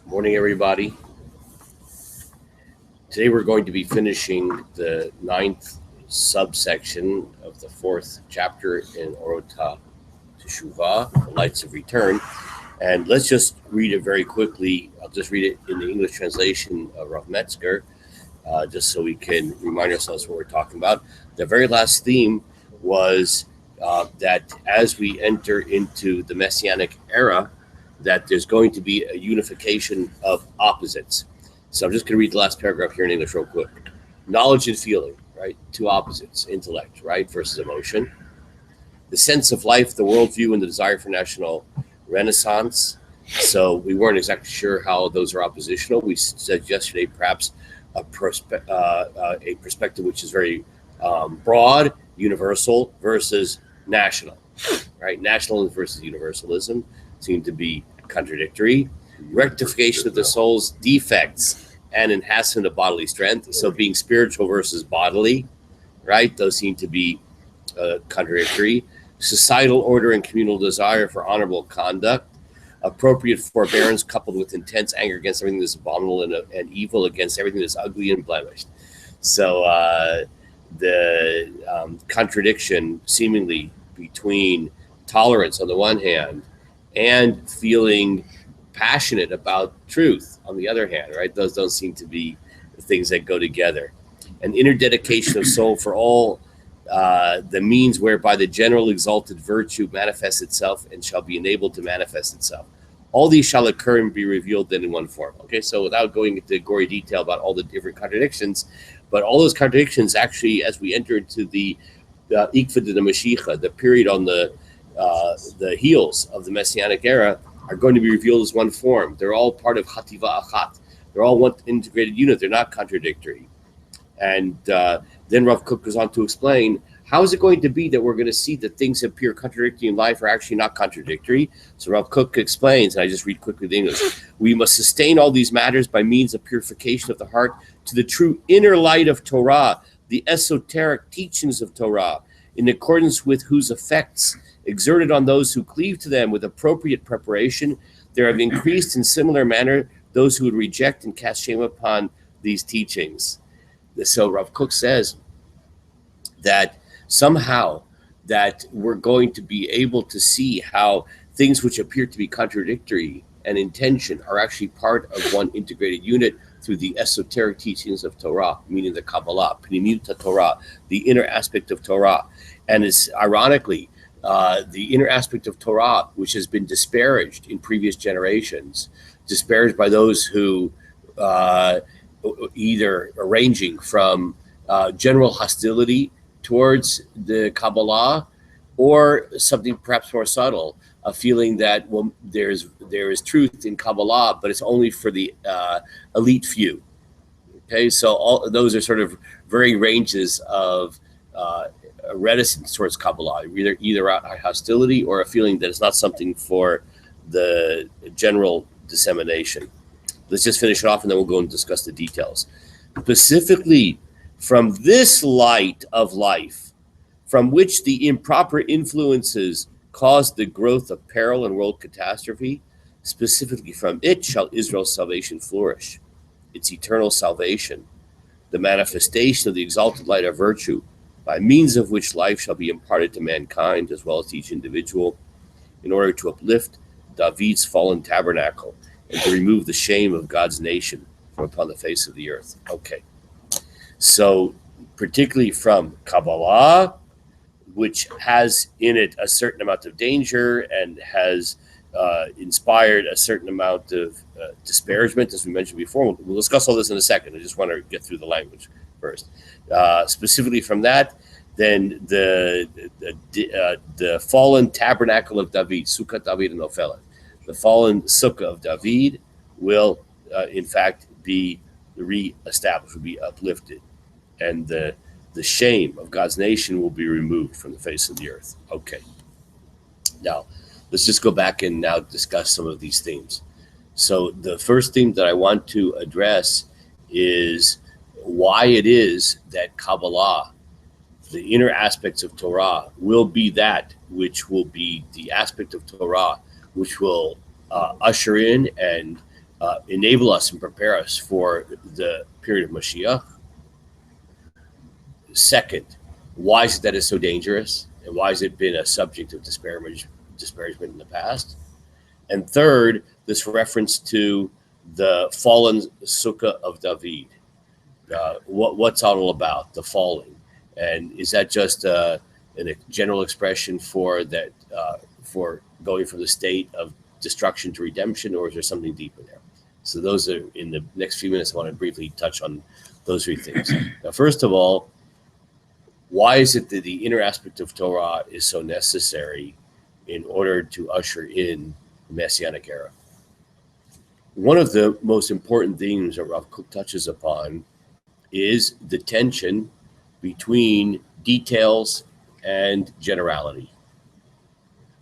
Morning, everybody. Today we're going to be finishing the ninth subsection of the fourth chapter in Orota Teshuvah, the Lights of Return. And let's just read it very quickly. I'll just read it in the English translation of Rav Metzger, just so we can remind ourselves what we're talking about. The very last theme was that as we enter into the Messianic era, that there's going to be a unification of opposites. So I'm just going to read the last paragraph here in English real quick. Knowledge and feeling, right? Two opposites. Intellect, right, versus emotion. The sense of life, the worldview, and the desire for national renaissance. So we weren't exactly sure how those are oppositional. We said yesterday perhaps a perspective which is very broad, universal versus national, right? National versus universalism seem to be contradictory. Rectification of the soul's defects and enhancement of bodily strength. So being spiritual versus bodily, right? Those seem to be contradictory. Societal order and communal desire for honorable conduct. Appropriate forbearance coupled with intense anger against everything that's abominable and evil, against everything that's ugly and blemished. So the contradiction seemingly between tolerance on the one hand and feeling passionate about truth on the other hand, right? Those don't seem to be things that go together. An inner dedication of soul for all the means whereby the general exalted virtue manifests itself and shall be enabled to manifest itself. All these shall occur and be revealed then in one form. Okay, so without going into gory detail about all the different contradictions, but all those contradictions actually, as we enter into the Ikvad de Mashiach, the period on the heels of the Messianic era, are going to be revealed as one form. They're all part of Chativa Achat. They're all one integrated unit. They're not contradictory. And then Rav Kook goes on to explain, how is it going to be that we're going to see that things that appear contradictory in life are actually not contradictory? So Rav Kook explains, and I just read quickly the English, we must sustain all these matters by means of purification of the heart to the true inner light of Torah, the esoteric teachings of Torah, in accordance with whose effects, exerted on those who cleave to them with appropriate preparation, there have increased in similar manner those who would reject and cast shame upon these teachings. So Rav Kook says that somehow that we're going to be able to see how things which appear to be contradictory and in tension are actually part of one integrated unit through the esoteric teachings of Torah, meaning the Kabbalah, Pnimiut Torah, the inner aspect of Torah. And it's ironically, the inner aspect of Torah, which has been disparaged in previous generations, disparaged by those who either ranging from general hostility towards the Kabbalah, or something perhaps more subtle, a feeling that, well, there is truth in Kabbalah, but it's only for the elite few. Okay, so all those are sort of varying ranges of reticence towards Kabbalah, either a hostility or a feeling that it's not something for the general dissemination. Let's just finish it off and then we'll go and discuss the details. Specifically, from this light of life, from which the improper influences cause the growth of peril and world catastrophe, specifically from it shall Israel's salvation flourish, its eternal salvation, the manifestation of the exalted light of virtue, by means of which life shall be imparted to mankind as well as to each individual, in order to uplift David's fallen tabernacle and to remove the shame of God's nation from upon the face of the earth. Okay, so particularly from Kabbalah, which has in it a certain amount of danger and has inspired a certain amount of disparagement, as we mentioned before. We'll discuss all this in a second. I just want to get through the language first. Specifically from that, then the fallen tabernacle of David, Sukkah David and Ophelet, the fallen Sukkah of David will, in fact, be re-established, will be uplifted, and the shame of God's nation will be removed from the face of the earth. Okay. Now, let's just go back and now discuss some of these themes. So the first theme that I want to address is why it is that Kabbalah, the inner aspects of Torah, will be that which will be the aspect of Torah which will usher in and enable us and prepare us for the period of Mashiach? Second, why is it that it's so dangerous? And why has it been a subject of disparagement in the past? And third, this reference to the fallen sukkah of David. What's that all about, the falling? And is that just a general expression for that, for going from the state of destruction to redemption, or is there something deeper there? So those are, in the next few minutes, I want to briefly touch on those three things. Now, first of all, why is it that the inner aspect of Torah is so necessary in order to usher in the Messianic era? One of the most important themes that Rav Kook touches upon is the tension between details and generality,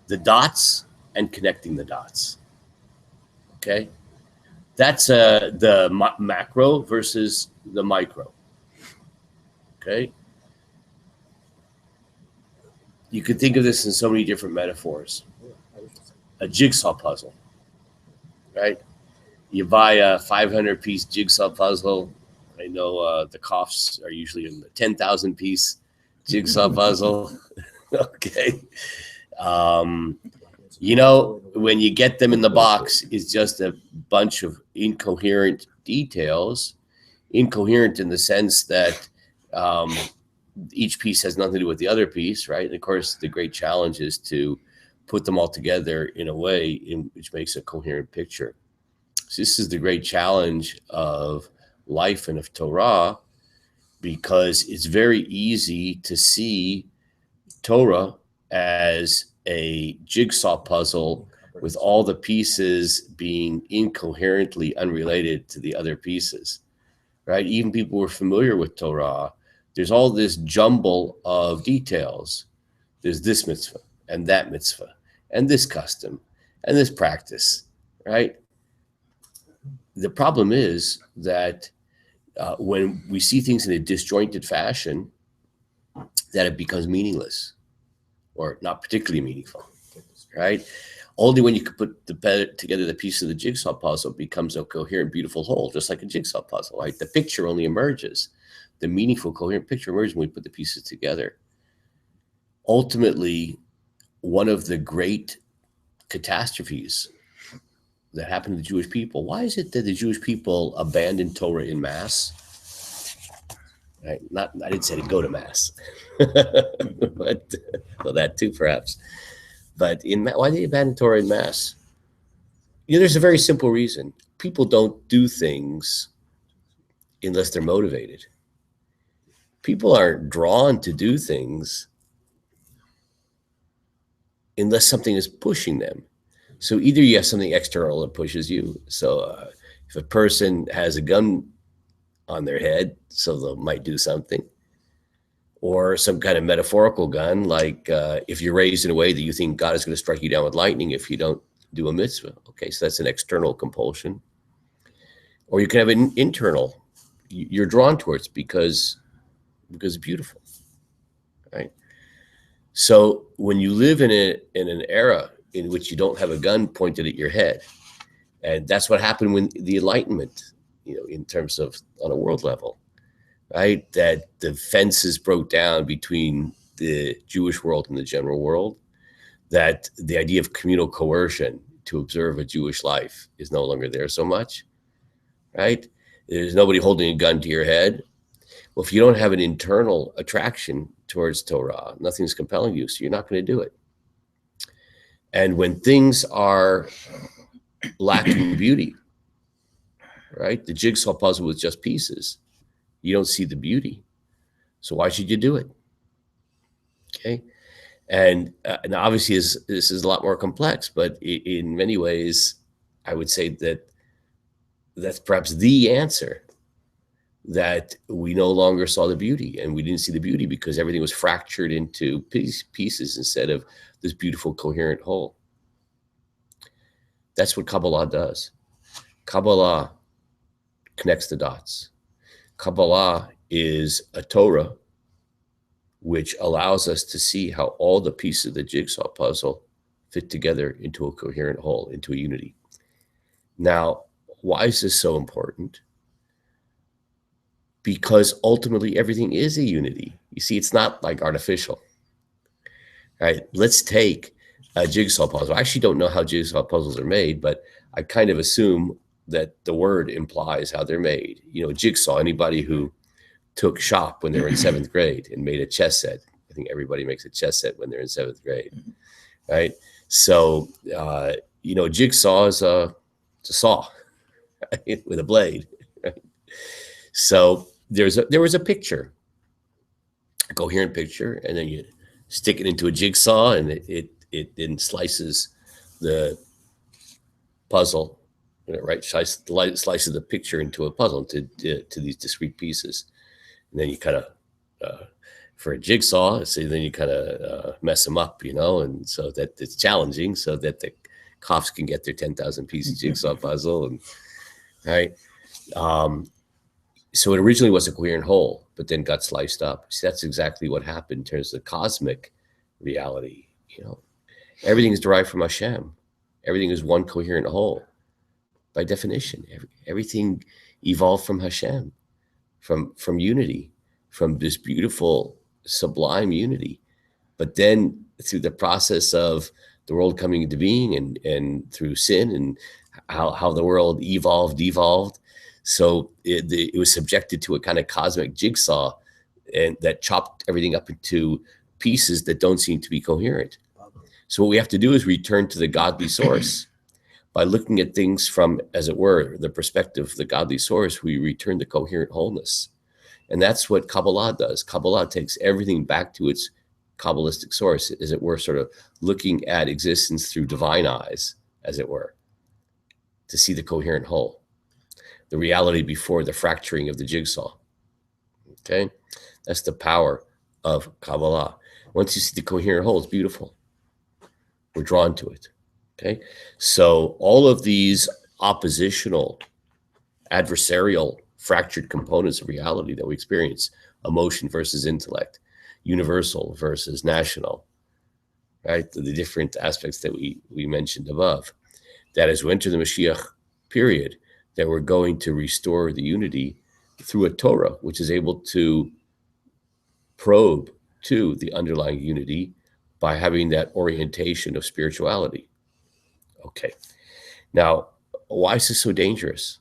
the dots and connecting the dots. Okay, that's the macro versus the micro. Okay, you could think of this in so many different metaphors. A jigsaw puzzle, right? You buy a 500-piece jigsaw puzzle. I know the coughs are usually in the 10,000-piece jigsaw puzzle. Okay. You know, when you get them in the box, it's just a bunch of incoherent details. Incoherent in the sense that each piece has nothing to do with the other piece, right? And of course, the great challenge is to put them all together in a way which makes a coherent picture. So this is the great challenge of life and of Torah, because it's very easy to see Torah as a jigsaw puzzle with all the pieces being incoherently unrelated to the other pieces, right? Even people who are familiar with Torah, there's all this jumble of details. There's this mitzvah and that mitzvah and this custom and this practice, right? The problem is that when we see things in a disjointed fashion, that it becomes meaningless or not particularly meaningful, right? Only when you can put together the piece of the jigsaw puzzle, it becomes a coherent, beautiful whole, just like a jigsaw puzzle, right? The picture only emerges. The meaningful, coherent picture emerges when we put the pieces together. Ultimately, one of the great catastrophes that happened to the Jewish people, why is it that the Jewish people abandoned Torah in mass? Right? I didn't say to go to mass, but well, that too perhaps. But why did they abandon Torah in mass? You know, there's a very simple reason. People don't do things unless they're motivated. People aren't drawn to do things unless something is pushing them. So either you have something external that pushes you. So if a person has a gun on their head, so they might do something, or some kind of metaphorical gun, like if you're raised in a way that you think God is going to strike you down with lightning if you don't do a mitzvah. Okay, so that's an external compulsion. Or you can have an internal, you're drawn towards because it's beautiful, right? So when you live in an era in which you don't have a gun pointed at your head, and that's what happened when the Enlightenment, you know, in terms of on a world level, right? That the fences broke down between the Jewish world and the general world, that the idea of communal coercion to observe a Jewish life is no longer there so much, right? There's nobody holding a gun to your head. Well, if you don't have an internal attraction towards Torah, nothing's compelling you, so you're not going to do it. And when things are lacking beauty, right? The jigsaw puzzle with just pieces, you don't see the beauty. So why should you do it? Okay. And obviously this is a lot more complex, but in many ways, I would say that that's perhaps the answer, that we no longer saw the beauty, and we didn't see the beauty because everything was fractured into pieces instead of this beautiful, coherent whole. That's what Kabbalah does. Kabbalah connects the dots. Kabbalah is a Torah which allows us to see how all the pieces of the jigsaw puzzle fit together into a coherent whole, into a unity. Now, why is this so important? Because ultimately everything is a unity. You see, it's not like artificial. Right? Let's take a jigsaw puzzle. I actually don't know how jigsaw puzzles are made, but I kind of assume that the word implies how they're made. You know, jigsaw, anybody who took shop when they were in 7th grade and made a chess set. I think everybody makes a chess set when they're in 7th grade, right? So, you know, jigsaw is it's a saw, right? With a blade. Right? So there was a picture, a coherent picture, and then you stick it into a jigsaw, and it then slices the puzzle, right? Slices the picture into a puzzle to these discrete pieces, and then you kind of for a jigsaw, so then you kind of mess them up, you know, and so that it's challenging, so that the cops can get their 10,000 piece jigsaw puzzle, and right. So it originally was a coherent whole, but then got sliced up. See, that's exactly what happened in terms of the cosmic reality. You know, everything is derived from Hashem. Everything is one coherent whole. By definition, everything evolved from Hashem, from unity, from this beautiful, sublime unity. But then through the process of the world coming into being and through sin and how the world devolved. So it was subjected to a kind of cosmic jigsaw, and that chopped everything up into pieces that don't seem to be coherent. So what we have to do is return to the godly source. By looking at things from, as it were, the perspective of the godly source, we return to coherent wholeness. And that's what Kabbalah does. Kabbalah takes everything back to its Kabbalistic source, as it were, sort of looking at existence through divine eyes, as it were, to see the coherent whole, the reality before the fracturing of the jigsaw. Okay? That's the power of Kabbalah. Once you see the coherent whole, it's beautiful. We're drawn to it. Okay? So all of these oppositional, adversarial, fractured components of reality that we experience, emotion versus intellect, universal versus national, right? The different aspects that we mentioned above, that as we enter the Mashiach period, that we're going to restore the unity through a Torah, which is able to probe to the underlying unity by having that orientation of spirituality. Okay. Now, why is this so dangerous?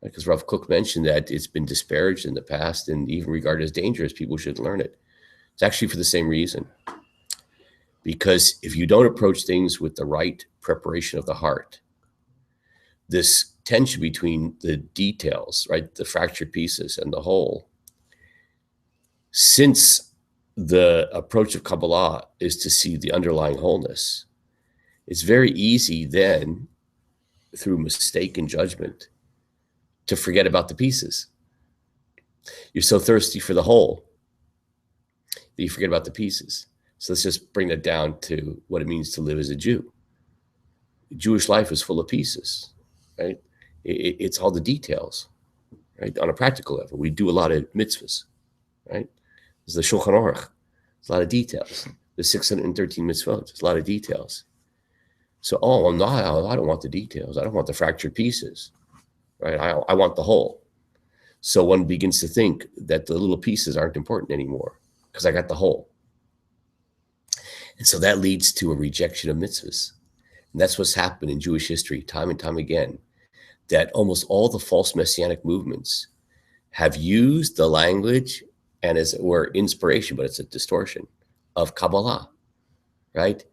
Because Rav Kook mentioned that it's been disparaged in the past and even regarded as dangerous. People should learn it. It's actually for the same reason. Because if you don't approach things with the right preparation of the heart, this tension between the details, right, the fractured pieces and the whole, since the approach of Kabbalah is to see the underlying wholeness, it's very easy then, through mistaken judgment, to forget about the pieces. You're so thirsty for the whole that you forget about the pieces. So let's just bring that down to what it means to live as a Jew. Jewish life is full of pieces, right? It's all the details, right? On a practical level, we do a lot of mitzvahs, right? There's the Shulchan Aruch. There's a lot of details. There's 613 mitzvot. There's a lot of details. So, no, I don't want the details. I don't want the fractured pieces, right? I want the whole. So one begins to think that the little pieces aren't important anymore because I got the whole. And so that leads to a rejection of mitzvahs. And that's what's happened in Jewish history time and time again, that almost all the false messianic movements have used the language and, as it were, inspiration, but it's a distortion of Kabbalah, right?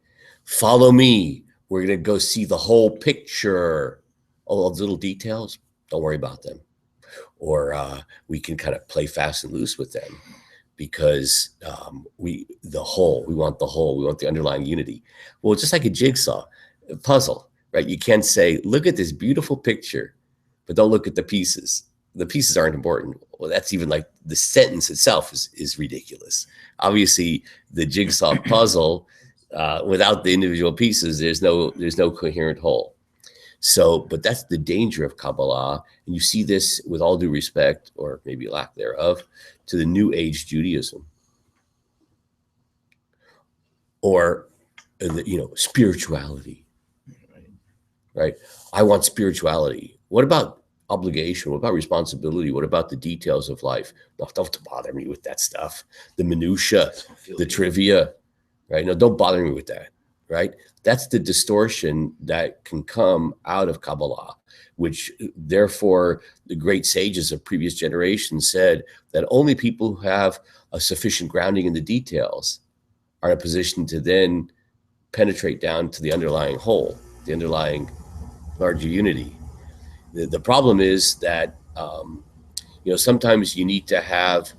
Follow me. We're going to go see the whole picture. All the little details, don't worry about them. Or we can kind of play fast and loose with them because we want the whole. We want the underlying unity. Well, just like a jigsaw puzzle, right? You can't say, look at this beautiful picture, but don't look at the pieces. The pieces aren't important. Well, that's even like the sentence itself is ridiculous. Obviously, the jigsaw puzzle, without the individual pieces, there's no coherent whole. So, but that's the danger of Kabbalah. And you see this, with all due respect, or maybe lack thereof, to the New Age Judaism. Or, spirituality, right? I want spirituality. What about obligation? What about responsibility? What about the details of life? No, don't bother me with that stuff. The minutia, the trivia, right? No, don't bother me with that, right? That's the distortion that can come out of Kabbalah, which therefore the great sages of previous generations said that only people who have a sufficient grounding in the details are in a position to then penetrate down to the underlying whole, the underlying larger unity. The problem is that sometimes you need to have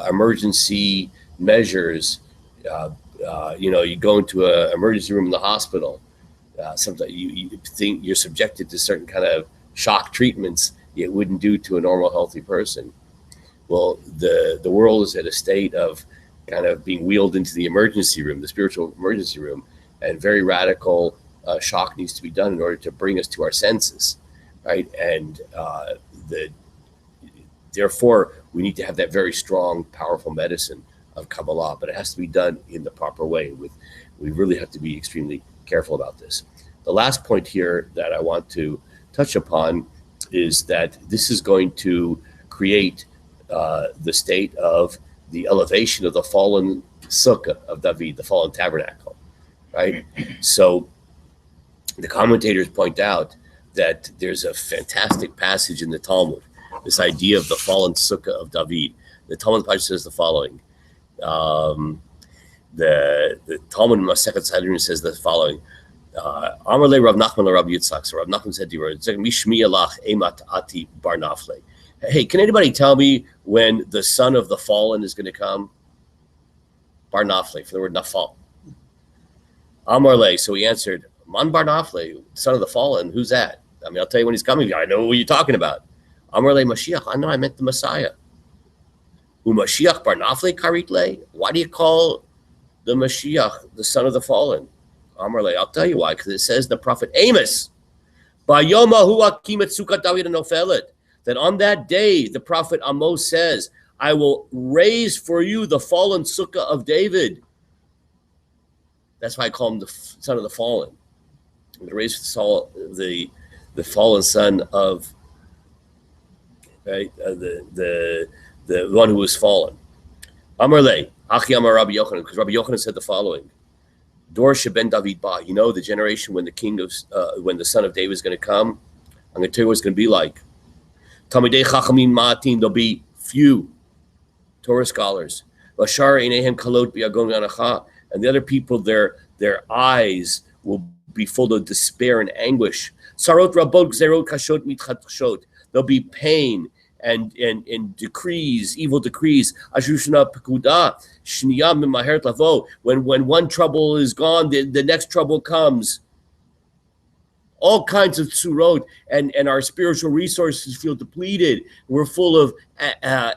emergency measures. You go into an emergency room in the hospital. Sometimes you think you're subjected to certain kind of shock treatments it wouldn't do to a normal, healthy person. Well, the world is at a state of kind of being wheeled into the emergency room, the spiritual emergency room, and very radical shock needs to be done in order to bring us to our senses, right? And therefore, we need to have that very strong, powerful medicine of Kabbalah, but it has to be done in the proper way. We really have to be extremely careful about this. The last point here that I want to touch upon is that this is going to create the state of the elevation of the fallen sukkah of David, the fallen tabernacle, right? So the commentators point out that there's a fantastic passage in the Talmud, this idea of the fallen sukkah of David. The Talmud says the following. The Talmud Masechet Sanhedrin says the following. Amar le Rav Nachman le Rav Yitzchak. So Rav Nachman said to her, Mishmi alach emat ati bar nafle. Hey, can anybody tell me when the son of the fallen is going to come? Bar nafle, for the word nafal. Amar le, so he answered, Man bar nafle, son of the fallen, who's that? I mean, I'll tell you when he's coming. I know who you're talking about. Amar le Mashiach, I know I meant the Messiah. Umashiach bar nafle karit le? Why do you call the Mashiach the son of the fallen? Amar le, I'll tell you why, because it says the prophet Amos, Bayomahu akimet sukkah David anofelet, that on that day the prophet Amos says, I will raise for you the fallen sukkah of David. That's why I call him the son of the fallen. I'm going to raise the fallen son of, right, the one who was fallen. Amar le, Achi Amar Rabbi Yochanan, because Rabbi Yochanan said the following. Dor sheben David ba, the generation when when the son of David is going to come. I'm going to tell you what it's going to be like. Talmidei Chachamim Ma'atin, there'll be few Torah scholars. Vashar einehem kalot bi'agon v'anacha, and the other people, their eyes will be full of despair and anguish. Sarot rabot gzerot kashot mitchashot. There'll be pain and decrees, evil decrees. Ashushna pekuda shniya mimahert lavo. When one trouble is gone, the next trouble comes. All kinds of surot, and our spiritual resources feel depleted. We're full of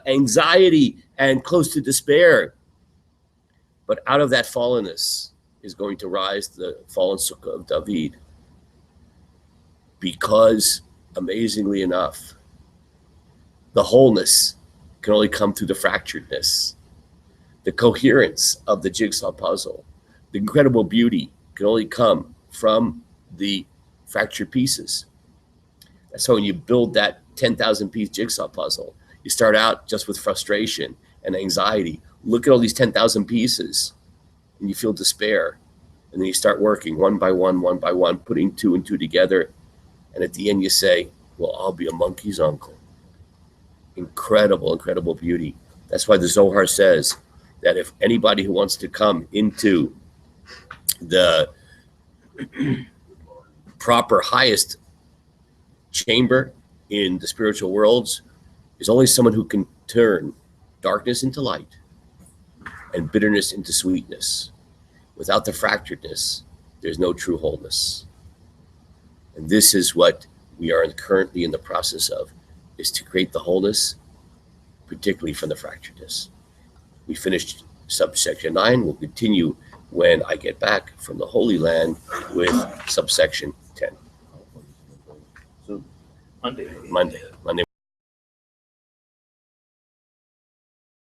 anxiety and close to despair. But out of that fallenness is going to rise the fallen sukkah of David. Because, amazingly enough, the wholeness can only come through the fracturedness. The coherence of the jigsaw puzzle, the incredible beauty can only come from the fractured pieces. That's why when you build that 10,000 piece jigsaw puzzle, you start out just with frustration and anxiety. Look at all these 10,000 pieces and you feel despair. And then you start working one by one, putting two and two together. And at the end you say, well, I'll be a monkey's uncle. Incredible, incredible beauty. That's why the Zohar says that if anybody who wants to come into the proper highest chamber in the spiritual worlds, is only someone who can turn darkness into light and bitterness into sweetness. Without the fracturedness, there's no true wholeness. And this is what we are currently in the process of, is to create the wholeness, particularly from the fracturedness. We finished subsection 9. We'll continue when I get back from the Holy Land with subsection 10. So Monday.